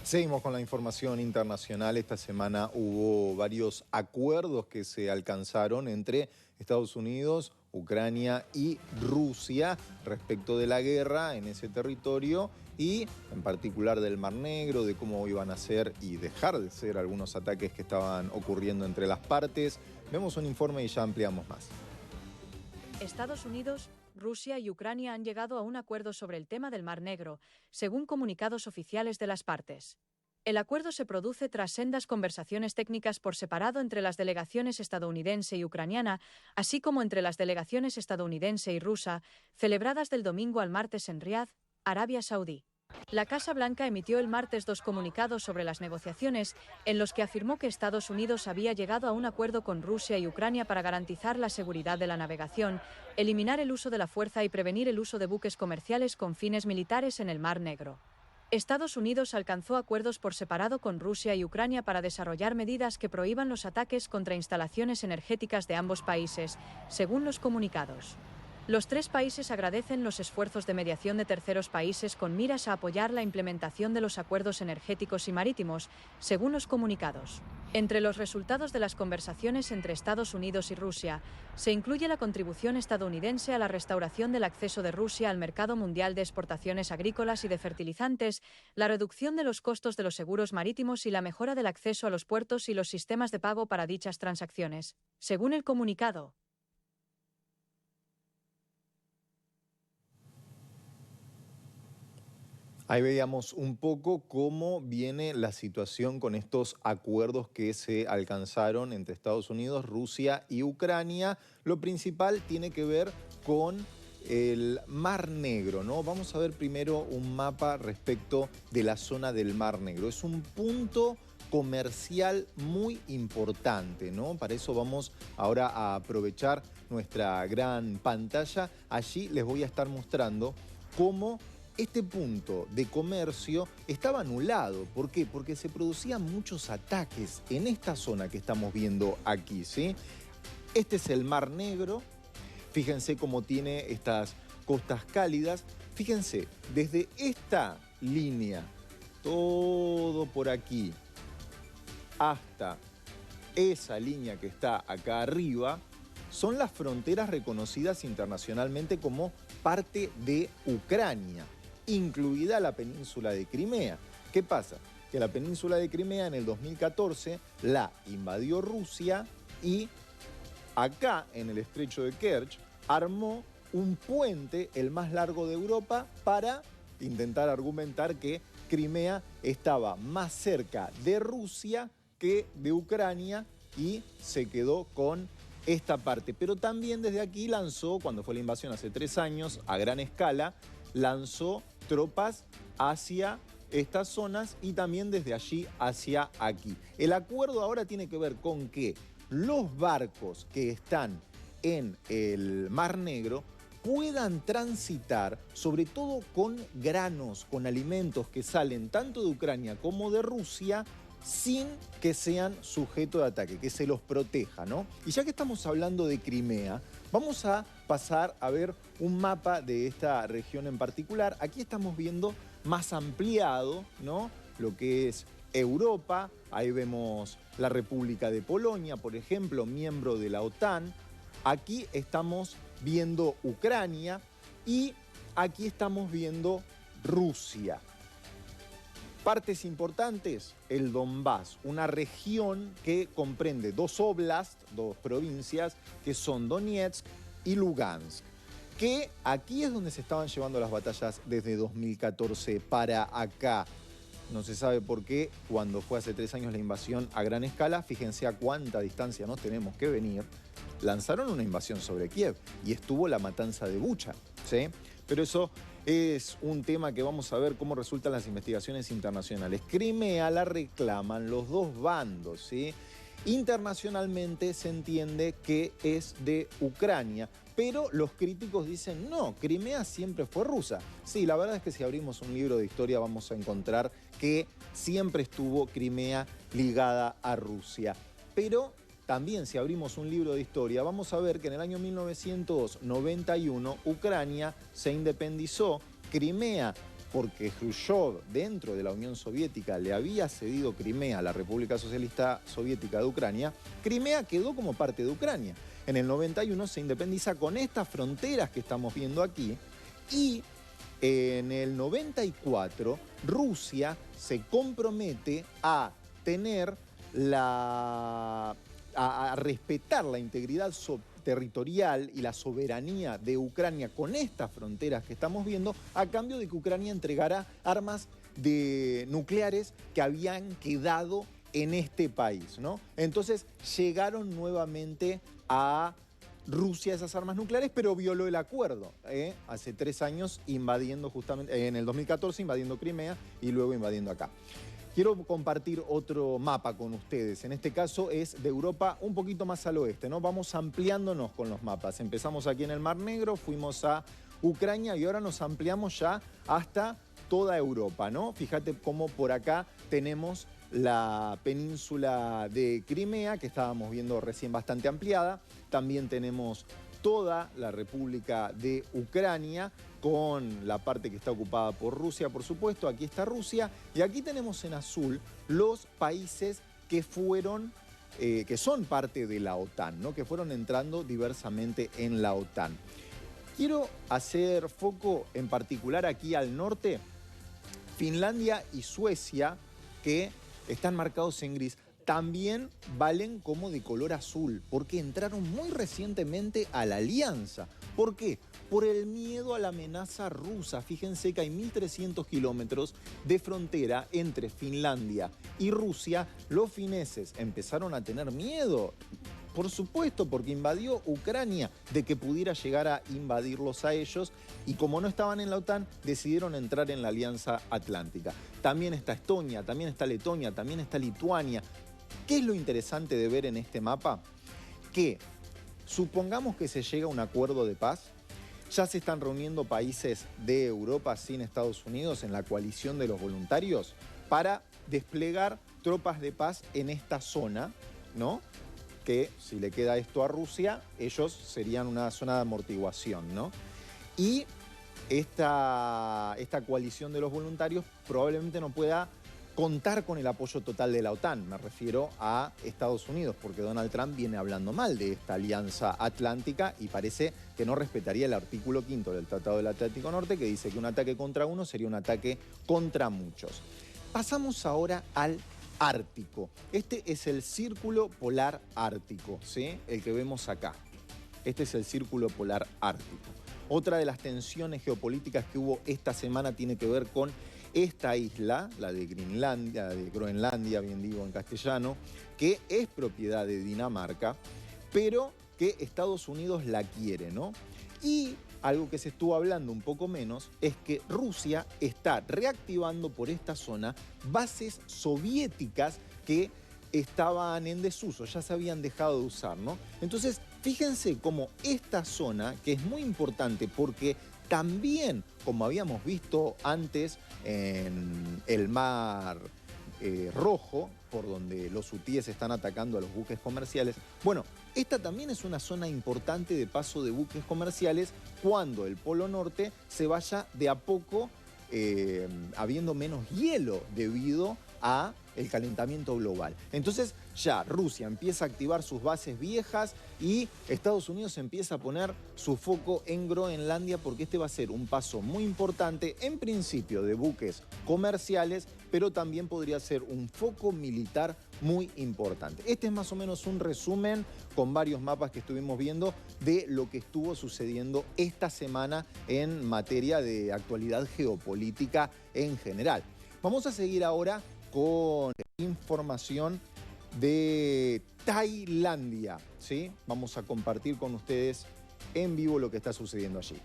Seguimos con la información internacional. Esta semana hubo varios acuerdos que se alcanzaron entre Estados Unidos, Ucrania y Rusia respecto de la guerra en ese territorio y en particular del Mar Negro, de cómo iban a ser y dejar de ser algunos ataques que estaban ocurriendo entre las partes. Vemos un informe y ya ampliamos más. Estados Unidos, Rusia y Ucrania han llegado a un acuerdo sobre el tema del Mar Negro, según comunicados oficiales de las partes. El acuerdo se produce tras sendas conversaciones técnicas por separado entre las delegaciones estadounidense y ucraniana, así como entre las delegaciones estadounidense y rusa, celebradas del domingo al martes en Riad, Arabia Saudí. La Casa Blanca emitió el martes 2 comunicados sobre las negociaciones, en los que afirmó que Estados Unidos había llegado a un acuerdo con Rusia y Ucrania para garantizar la seguridad de la navegación, eliminar el uso de la fuerza y prevenir el uso de buques comerciales con fines militares en el Mar Negro. Estados Unidos alcanzó acuerdos por separado con Rusia y Ucrania para desarrollar medidas que prohíban los ataques contra instalaciones energéticas de ambos países, según los comunicados. Los tres países agradecen los esfuerzos de mediación de terceros países con miras a apoyar la implementación de los acuerdos energéticos y marítimos, según los comunicados. Entre los resultados de las conversaciones entre Estados Unidos y Rusia, se incluye la contribución estadounidense a la restauración del acceso de Rusia al mercado mundial de exportaciones agrícolas y de fertilizantes, la reducción de los costos de los seguros marítimos y la mejora del acceso a los puertos y los sistemas de pago para dichas transacciones, según el comunicado. Ahí veíamos un poco cómo viene la situación con estos acuerdos que se alcanzaron entre Estados Unidos, Rusia y Ucrania. Lo principal tiene que ver con el Mar Negro, ¿no? Vamos a ver primero un mapa respecto de la zona del Mar Negro. Es un punto comercial muy importante, ¿no? Para eso vamos ahora a aprovechar nuestra gran pantalla. Allí les voy a estar mostrando cómo este punto de comercio estaba anulado. ¿Por qué? Porque se producían muchos ataques en esta zona que estamos viendo aquí, ¿sí? Este es el Mar Negro. Fíjense cómo tiene estas costas cálidas. Fíjense, desde esta línea, todo por aquí, hasta esa línea que está acá arriba, son las fronteras reconocidas internacionalmente como parte de Ucrania, incluida la península de Crimea. ¿Qué pasa? Que la península de Crimea en el 2014 la invadió Rusia y acá en el estrecho de Kerch armó un puente, el más largo de Europa, para intentar argumentar que Crimea estaba más cerca de Rusia que de Ucrania y se quedó con esta parte. Pero también desde aquí lanzó, cuando fue la invasión hace 3 años, a gran escala, lanzó tropas hacia estas zonas y también desde allí hacia aquí. El acuerdo ahora tiene que ver con que los barcos que están en el Mar Negro puedan transitar, sobre todo con granos, con alimentos que salen tanto de Ucrania como de Rusia, sin que sean sujetos de ataque, que se los proteja, ¿no? Y ya que estamos hablando de Crimea, vamos a pasar a ver un mapa de esta región en particular. Aquí estamos viendo más ampliado, ¿no?, lo que es Europa. Ahí vemos la República de Polonia, por ejemplo, miembro de la OTAN. Aquí estamos viendo Ucrania y aquí estamos viendo Rusia. Partes importantes, el Donbass, una región que comprende 2 oblasts, 2 provincias, que son Donetsk y Lugansk, que aquí es donde se estaban llevando las batallas desde 2014 para acá. No se sabe por qué, cuando fue hace 3 años la invasión a gran escala, fíjense a cuánta distancia nos tenemos que venir, lanzaron una invasión sobre Kiev y estuvo la matanza de Bucha, ¿sí? Pero eso es un tema que vamos a ver cómo resultan las investigaciones internacionales. Crimea la reclaman los dos bandos, ¿sí? Internacionalmente se entiende que es de Ucrania, pero los críticos dicen, no, Crimea siempre fue rusa. Sí, la verdad es que si abrimos un libro de historia vamos a encontrar que siempre estuvo Crimea ligada a Rusia. Pero también, si abrimos un libro de historia, vamos a ver que en el año 1991 Ucrania se independizó. Crimea porque Khrushchev, dentro de la Unión Soviética, le había cedido Crimea a la República Socialista Soviética de Ucrania, Crimea quedó como parte de Ucrania. En el 91 se independiza con estas fronteras que estamos viendo aquí y en el 94 Rusia se compromete a tener a respetar la integridad territorial y la soberanía de Ucrania con estas fronteras que estamos viendo, a cambio de que Ucrania entregara armas nucleares que habían quedado en este país, ¿no? Entonces llegaron nuevamente a Rusia esas armas nucleares, pero violó el acuerdo, hace 3 años invadiendo justamente, en el 2014 invadiendo Crimea y luego invadiendo acá. Quiero compartir otro mapa con ustedes. En este caso es de Europa un poquito más al oeste, ¿no? Vamos ampliándonos con los mapas. Empezamos aquí en el Mar Negro, fuimos a Ucrania y ahora nos ampliamos ya hasta toda Europa, ¿no? Fíjate cómo por acá tenemos la península de Crimea, que estábamos viendo recién bastante ampliada. También tenemos toda la República de Ucrania, con la parte que está ocupada por Rusia, por supuesto. Aquí está Rusia y aquí tenemos en azul los países que son parte de la OTAN, ¿no? Que fueron entrando diversamente en la OTAN. Quiero hacer foco en particular aquí al norte, Finlandia y Suecia, que están marcados en gris. También valen como de color azul, porque entraron muy recientemente a la alianza. ¿Por qué? Por el miedo a la amenaza rusa. Fíjense que hay 1.300 kilómetros de frontera entre Finlandia y Rusia. Los fineses empezaron a tener miedo, por supuesto, porque invadió Ucrania, de que pudiera llegar a invadirlos a ellos. Y como no estaban en la OTAN, decidieron entrar en la Alianza Atlántica. También está Estonia, también está Letonia, también está Lituania. ¿Qué es lo interesante de ver en este mapa? Que supongamos que se llega a un acuerdo de paz. Ya se están reuniendo países de Europa sin Estados Unidos en la coalición de los voluntarios para desplegar tropas de paz en esta zona, ¿no? Que si le queda esto a Rusia, ellos serían una zona de amortiguación, ¿no? Y esta coalición de los voluntarios probablemente no pueda contar con el apoyo total de la OTAN. Me refiero a Estados Unidos, porque Donald Trump viene hablando mal de esta alianza atlántica y parece que no respetaría el artículo 5 del Tratado del Atlántico Norte, que dice que un ataque contra uno sería un ataque contra muchos. Pasamos ahora al Ártico. Este es el Círculo Polar Ártico, ¿sí? El que vemos acá. Este es el Círculo Polar Ártico. Otra de las tensiones geopolíticas que hubo esta semana tiene que ver con esta isla, la de Groenlandia, bien digo en castellano, que es propiedad de Dinamarca, pero que Estados Unidos la quiere, ¿no? Y algo que se estuvo hablando un poco menos es que Rusia está reactivando por esta zona bases soviéticas que estaban en desuso, ya se habían dejado de usar, ¿no? Entonces, fíjense cómo esta zona, que es muy importante porque también, como habíamos visto antes en el Mar Rojo, por donde los hutíes están atacando a los buques comerciales, bueno, esta también es una zona importante de paso de buques comerciales cuando el Polo Norte se vaya de a poco habiendo menos hielo debido a el calentamiento global. Entonces ya Rusia empieza a activar sus bases viejas y Estados Unidos empieza a poner su foco en Groenlandia, porque este va a ser un paso muy importante, en principio de buques comerciales, pero también podría ser un foco militar muy importante. Este es más o menos un resumen con varios mapas que estuvimos viendo de lo que estuvo sucediendo esta semana en materia de actualidad geopolítica en general. Vamos a seguir ahora con información de Tailandia, ¿sí? Vamos a compartir con ustedes en vivo lo que está sucediendo allí.